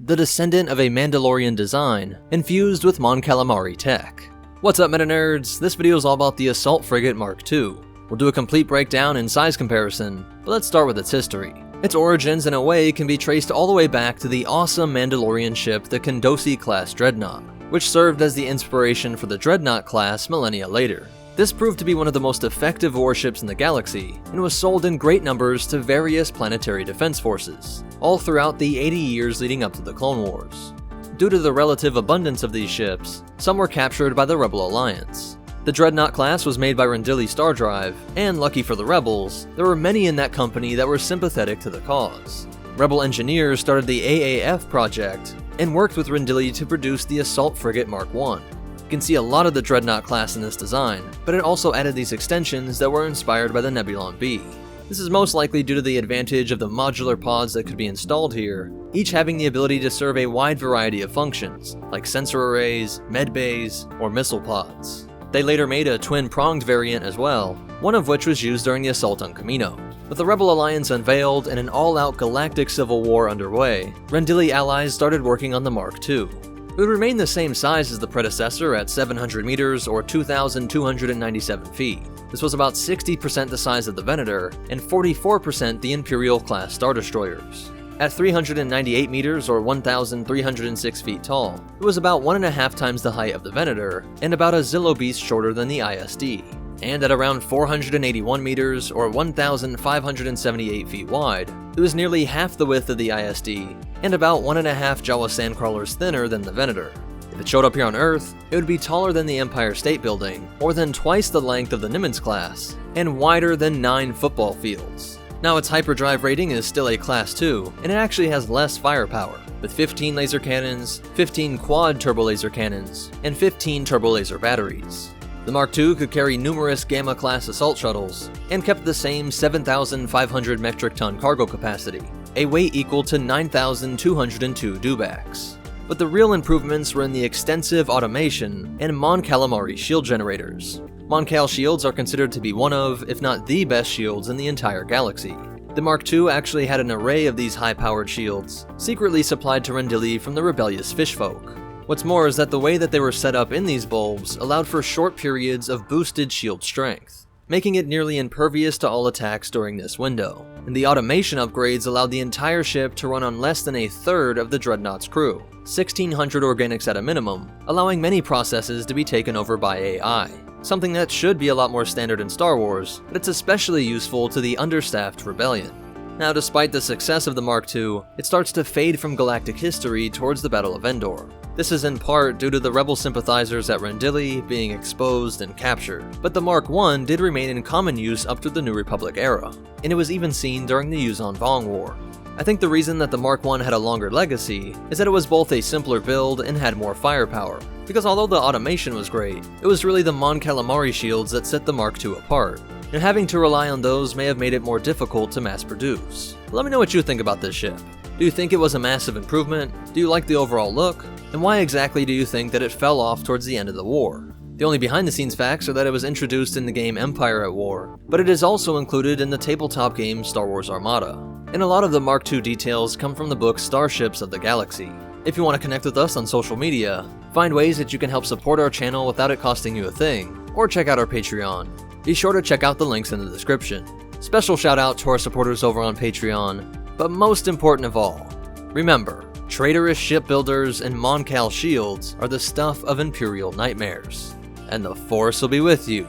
the descendant of a Mandalorian design infused with Mon Calamari tech. What's up, meta nerds? This video is all about the Assault Frigate Mark II. We'll do a complete breakdown and size comparison, but let's start with its history. Its origins, in a way, can be traced all the way back to the awesome Mandalorian ship, the Kondosi-class Dreadnaught, which served as the inspiration for the Dreadnought class millennia later. This proved to be one of the most effective warships in the galaxy, and was sold in great numbers to various planetary defense forces, all throughout the 80 years leading up to the Clone Wars. Due to the relative abundance of these ships, some were captured by the Rebel Alliance. The Dreadnought class was made by Imperial Star Destroyer, and lucky for the Rebels, there were many in that company that were sympathetic to the cause. Rebel engineers started the AAF project, and worked with Imperial to produce the Assault Frigate Mark I. You can see a lot of the Dreadnought class in this design, but it also added these extensions that were inspired by the Nebulon B. This is most likely due to the advantage of the modular pods that could be installed here, each having the ability to serve a wide variety of functions, like sensor arrays, med bays, or missile pods. They later made a twin-pronged variant as well, one of which was used during the assault on Kamino. With the Rebel Alliance unveiled and an all-out galactic civil war underway, Rendili allies started working on the Mark II. It would remain the same size as the predecessor at 700 meters or 2,297 feet. This was about 60% the size of the Venator and 44% the Imperial-class Star Destroyers. At 398 meters or 1,306 feet tall, it was about 1.5 times the height of the Venator and about a Zillo beast shorter than the ISD. And at around 481 meters or 1,578 feet wide, it was nearly half the width of the ISD and about 1.5 Jawa sandcrawlers thinner than the Venator. If it showed up here on Earth, it would be taller than the Empire State Building, more than twice the length of the Nimitz class, and wider than 9 football fields. Now its hyperdrive rating is still a Class 2, and it actually has less firepower, with 15 laser cannons, 15 quad turbo laser cannons, and 15 turbo laser batteries. The Mark II could carry numerous Gamma-class assault shuttles, and kept the same 7,500 metric ton cargo capacity, a weight equal to 9,202 dewbacks. But the real improvements were in the extensive automation and Mon Calamari shield generators. Mon Cal shields are considered to be one of, if not the best shields in the entire galaxy. The Mark II actually had an array of these high-powered shields, secretly supplied to Rendili from the rebellious fishfolk. What's more is that the way that they were set up in these bulbs allowed for short periods of boosted shield strength, making it nearly impervious to all attacks during this window. And the automation upgrades allowed the entire ship to run on less than a third of the Dreadnought's crew, 1,600 organics at a minimum, allowing many processes to be taken over by AI. Something that should be a lot more standard in Star Wars, but it's especially useful to the understaffed rebellion. Now, despite the success of the Mark II, it starts to fade from galactic history towards the Battle of Endor. This is in part due to the rebel sympathizers at Rendili being exposed and captured, but the Mark I did remain in common use up to the New Republic era, and it was even seen during the Yuuzhan Vong War. I think the reason that the Mark I had a longer legacy is that it was both a simpler build and had more firepower, because although the automation was great, it was really the Mon Calamari shields that set the Mark II apart, and having to rely on those may have made it more difficult to mass produce. Let me know what you think about this ship. Do you think it was a massive improvement? Do you like the overall look? And why exactly do you think that it fell off towards the end of the war? The only behind the scenes facts are that it was introduced in the game Empire at War, but it is also included in the tabletop game Star Wars Armada. And a lot of the Mark II details come from the book Starships of the Galaxy. If you want to connect with us on social media, find ways that you can help support our channel without it costing you a thing, or check out our Patreon. Be sure to check out the links in the description. Special shout out to our supporters over on Patreon, but most important of all, remember, traitorous shipbuilders and Mon Cal shields are the stuff of Imperial nightmares, and the Force will be with you,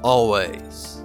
always.